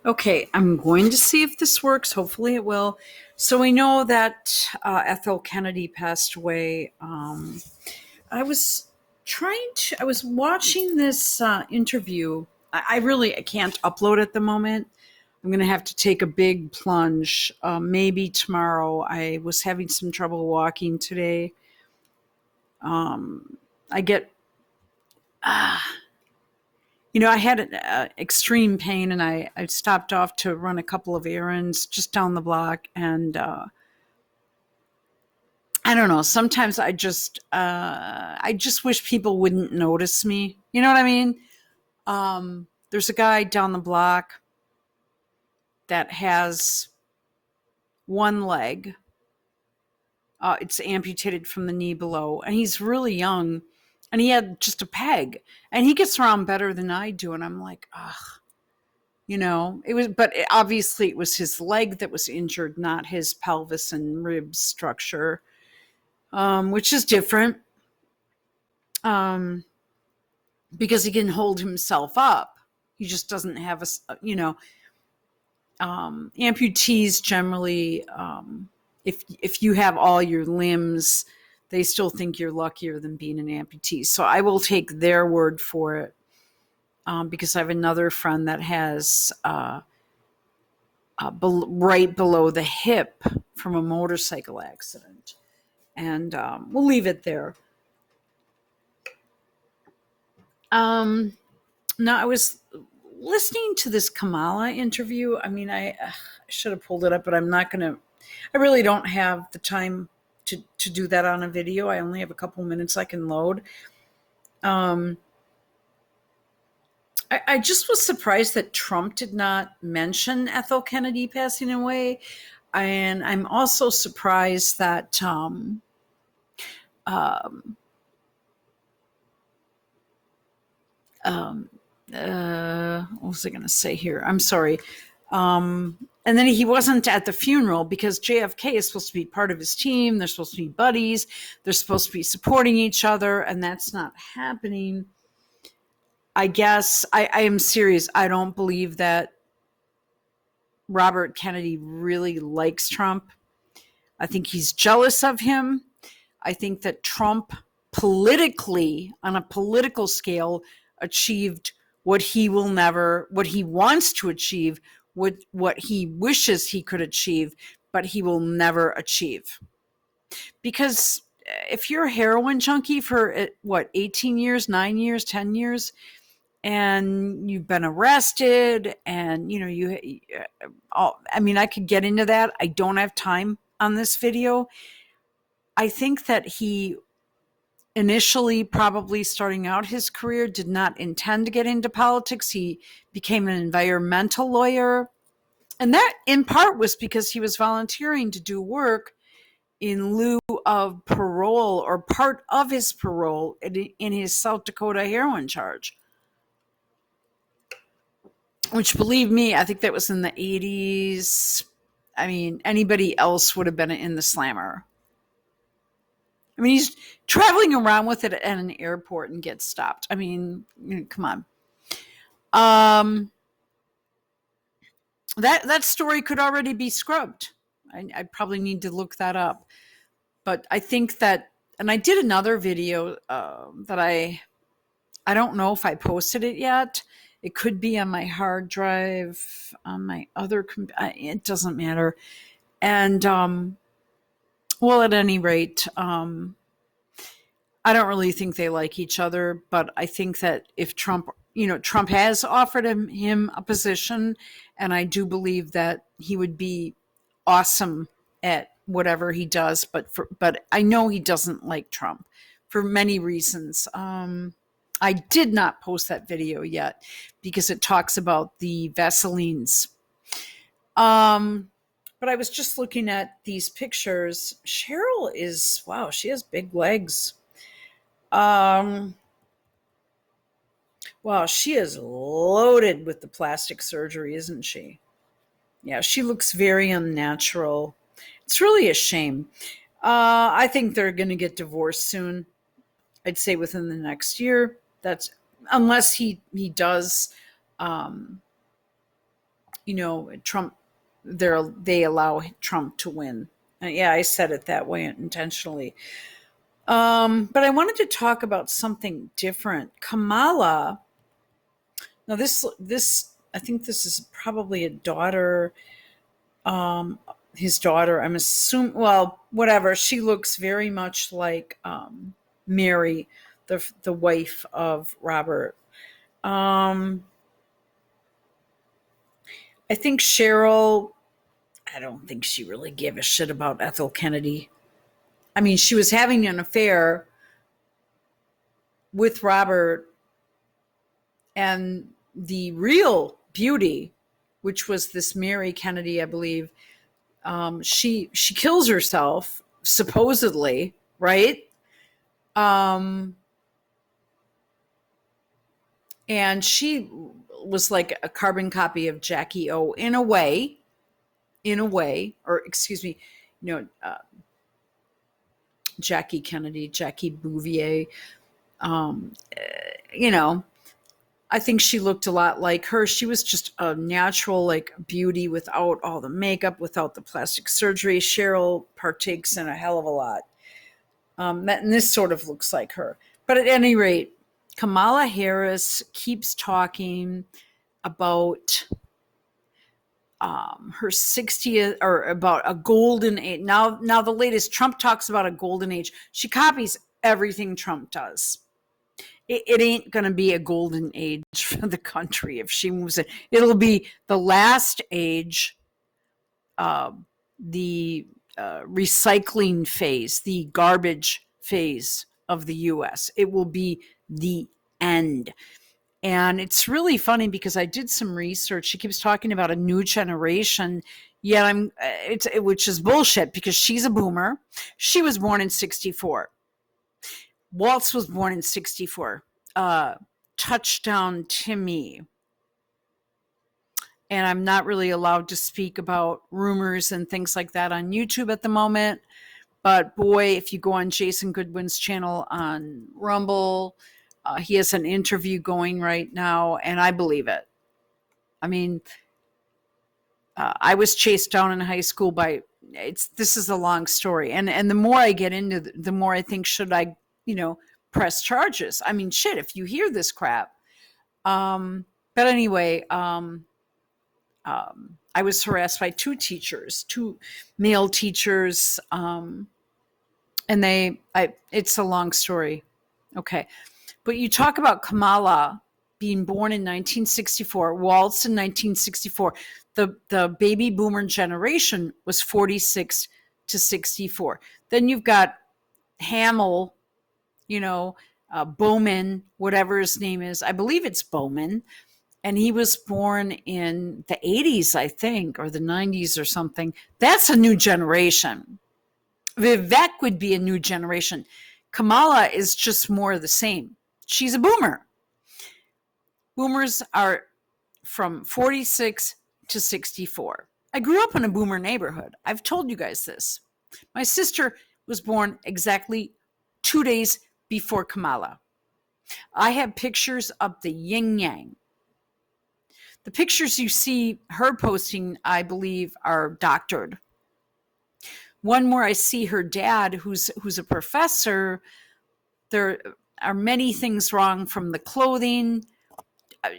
Okay, I'm going to see if this works. Hopefully, it will. So we know that Ethel Kennedy passed away. I was I was watching this interview. I can't upload at the moment. I'm going to have to take a big plunge. Maybe tomorrow. I was having some trouble walking today. I get I had an extreme pain, and I stopped off to run a couple of errands just down the block. And I don't know. Sometimes I just wish people wouldn't notice me. You know what I mean? There's a guy down the block that has one leg. It's amputated from the knee below, and he's really young, and he had just a peg, and he gets around better than I do. And I'm like, ugh. Obviously it was his leg that was injured, not his pelvis and rib structure, which is different, um, because he can hold himself up. He just doesn't have amputees generally, if you have all your limbs, they still think you're luckier than being an amputee. So I will take their word for it, because I have another friend that has right below the hip from a motorcycle accident. And we'll leave it there. Now, I was listening to this Kamala interview. I mean, I should have pulled it up, but I'm not going to. I really don't have the time to do that on a video. I only have a couple minutes I can load. I just was surprised that Trump did not mention Ethel Kennedy passing away. And I'm also surprised that what was I going to say here? I'm sorry. And then he wasn't at the funeral because JFK is supposed to be part of his team. They're supposed to be buddies. They're supposed to be supporting each other, and that's not happening. I guess I am serious. I don't believe that Robert Kennedy really likes Trump. I think he's jealous of him. I think that Trump politically, on a political scale, achieved what he wants to achieve, what he wishes he could achieve, but he will never achieve. Because if you're a heroin junkie for 18 years, 9 years, 10 years, and you've been arrested, and I could get into that. I don't have time on this video. I think that he initially, probably starting out his career, did not intend to get into politics. He became an environmental lawyer. And that in part was because he was volunteering to do work in lieu of parole, or part of his parole, in his South Dakota heroin charge. Which, believe me, I think that was in the 80s. I mean, anybody else would have been in the slammer. I mean, he's traveling around with it at an airport and gets stopped. I mean, come on. That story could already be scrubbed. I probably need to look that up. But I think that, and I did another video that I don't know if I posted it yet. It could be on my hard drive, on my other it doesn't matter. And well, at any rate, I don't really think they like each other, but I think that if Trump has offered him a position, and I do believe that he would be awesome at whatever he does, but I know he doesn't like Trump for many reasons. I did not post that video yet because it talks about the Vaselines. But I was just looking at these pictures. Cheryl wow, she has big legs. Wow, she is loaded with the plastic surgery, isn't she? Yeah, she looks very unnatural. It's really a shame. I think they're going to get divorced soon. I'd say within the next year. That's unless he does, Trump, they allow Trump to win. Yeah, I said it that way intentionally. But I wanted to talk about something different. Kamala. Now, this I think this is probably a daughter. His daughter. I'm assuming. Well, whatever. She looks very much like Mary, the wife of Robert. I think Cheryl. I don't think she really gave a shit about Ethel Kennedy. I mean, she was having an affair with Robert, and the real beauty, which was this Mary Kennedy, I believe, she kills herself supposedly, right? And she was like a carbon copy of Jackie O in a way, or excuse me, Jackie Kennedy, Jackie Bouvier. I think she looked a lot like her. She was just a natural, like, beauty without all the makeup, without the plastic surgery. Cheryl partakes in a hell of a lot. And this sort of looks like her. But at any rate, Kamala Harris keeps talking about her 60th, or about a golden age. Now the latest, Trump talks about a golden age. She copies everything Trump does. It ain't going to be a golden age for the country if she moves it. It'll be the last age, the recycling phase, the garbage phase of the U.S. It will be the end. And it's really funny because I did some research. She keeps talking about a new generation, yet which is bullshit because she's a boomer. She was born in 1964. Waltz was born in 1964. Touchdown Timmy. And I'm not really allowed to speak about rumors and things like that on YouTube at the moment. But boy, if you go on Jason Goodwin's channel on Rumble, he has an interview going right now, and I believe it. I mean, I was chased down in high school by this is a long story. And the more I get into the more I think, should I, press charges? I mean, shit, if you hear this crap. But anyway, I was harassed by two male teachers. And it's a long story. Okay. But you talk about Kamala being born in 1964, Waltz in 1964. The baby boomer generation was 46 to 64. Then you've got Hamill, Bowman, whatever his name is. I believe it's Bowman. And he was born in the 80s, I think, or the 90s or something. That's a new generation. Vivek would be a new generation. Kamala is just more of the same. She's a boomer. Boomers are from 46 to 64. I grew up in a boomer neighborhood. I've told you guys this. My sister was born exactly 2 days before Kamala. I have pictures of the yin yang. The pictures you see her posting, I believe, are doctored. One where I see her dad, who's a professor. There are many things wrong, from the clothing,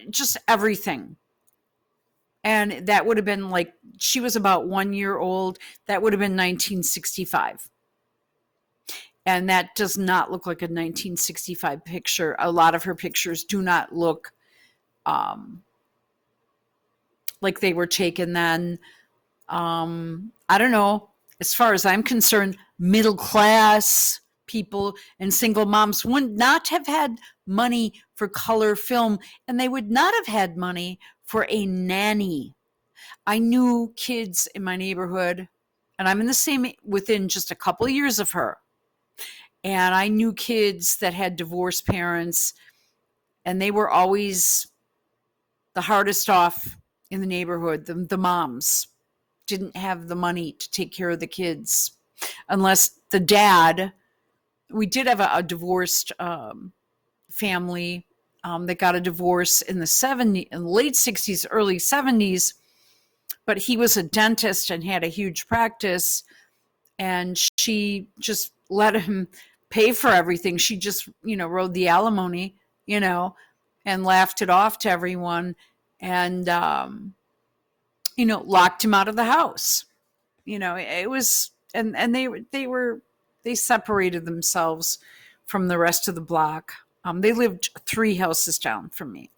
just everything. And that would have been like, she was about 1 year old. That would have been 1965. And that does not look like a 1965 picture. A lot of her pictures do not look like they were taken then. I don't know. As far as I'm concerned, middle class people and single moms would not have had money for color film, and they would not have had money for a nanny. I knew kids in my neighborhood, and I'm in the same within just a couple of years of her. And I knew kids that had divorced parents, and they were always the hardest off in the neighborhood. The moms didn't have the money to take care of the kids, unless the dad. We did have a divorced family that got a divorce in the late 60s, early 70s, but he was a dentist and had a huge practice, and she just let him pay for everything. She just, rode the alimony, and laughed it off to everyone, and, locked him out of the house. It was, and they separated themselves from the rest of the block. They lived 3 houses down from me.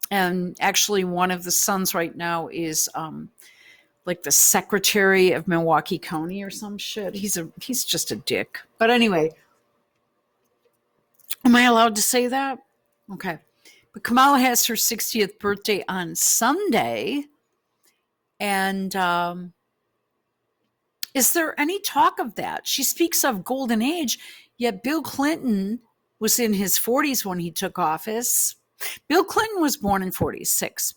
And actually one of the sons right now is, like the secretary of Milwaukee County or some shit. He's just a dick. But anyway, am I allowed to say that? Okay. But Kamala has her 60th birthday on Sunday. And is there any talk of that? She speaks of golden age, yet Bill Clinton was in his 40s when he took office. Bill Clinton was born in 46.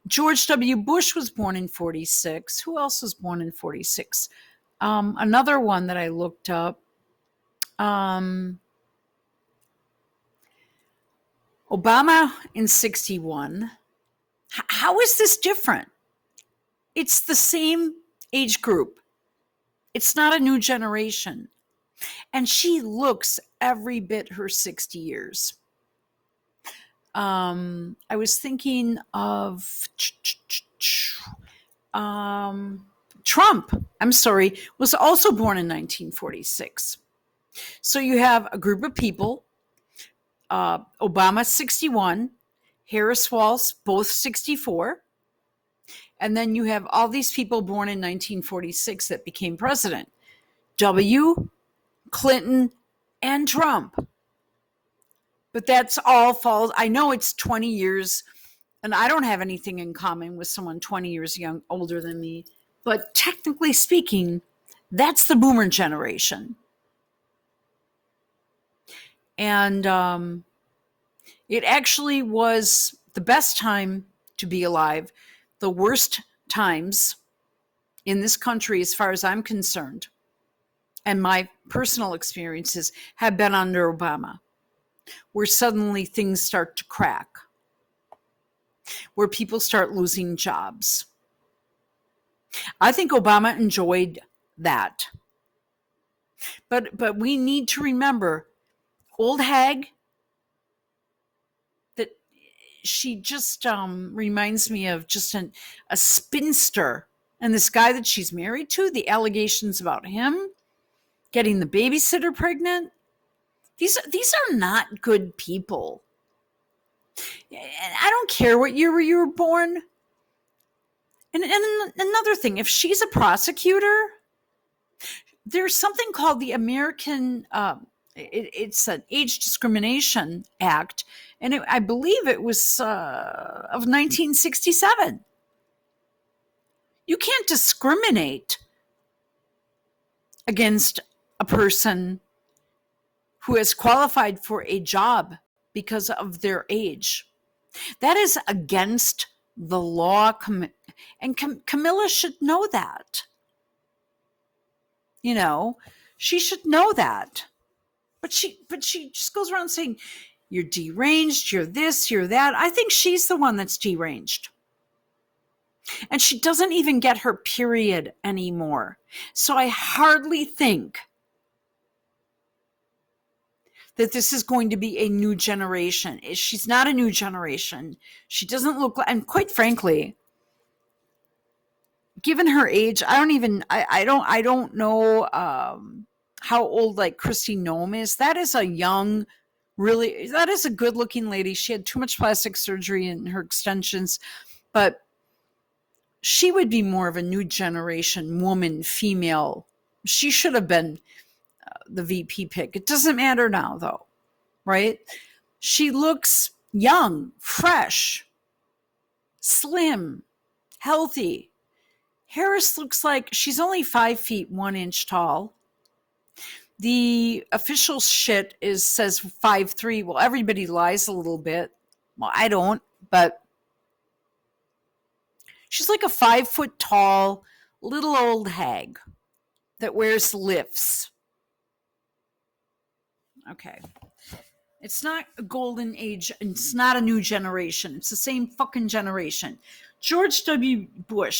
George W. Bush was born in 46. Who else was born in 46? Another one that I looked up. Obama in 61. How is this different? It's the same age group. It's not a new generation. And she looks every bit her 60 years. I was thinking of Trump, was also born in 1946. So you have a group of people, Obama 61, Harris Walsh, both 64. And then you have all these people born in 1946 that became president. W, Clinton, and Trump. But that's all falls. I know it's 20 years, and I don't have anything in common with someone 20 years older than me. But technically speaking, that's the boomer generation. And it actually was the best time to be alive. The worst times in this country, as far as I'm concerned, and my personal experiences, have been under Obama, where suddenly things start to crack, where people start losing jobs. I think Obama enjoyed that. But we need to remember, old hag, that she just reminds me of just a spinster. And this guy that she's married to, the allegations about him getting the babysitter pregnant, these are not good people. I don't care what year you were born. And another thing, if she's a prosecutor, there's something called the American, it's an Age Discrimination Act, and I believe it was of 1967. You can't discriminate against a person who has qualified for a job because of their age. That is against the law, and Camilla should know that. She should know that. But she just goes around saying, you're deranged, you're this, you're that. I think she's the one that's deranged. And she doesn't even get her period anymore. So I hardly think that this is going to be a new generation. She's not a new generation. She doesn't look like, and quite frankly, given her age, I don't know how old like Kristi Noem is. That is a young, that is a good looking lady. She had too much plastic surgery in her extensions, but she would be more of a new generation woman, female. She should have been the VP pick. It doesn't matter now though, right? She looks young, fresh, slim, healthy. Harris looks like she's only 5 feet 1 inch tall. The official shit says 5'3". Well, everybody lies a little bit. Well, I don't, but she's like a 5 foot tall little old hag that wears lifts. Okay. It's not a golden age. It's not a new generation. It's the same fucking generation. George W. Bush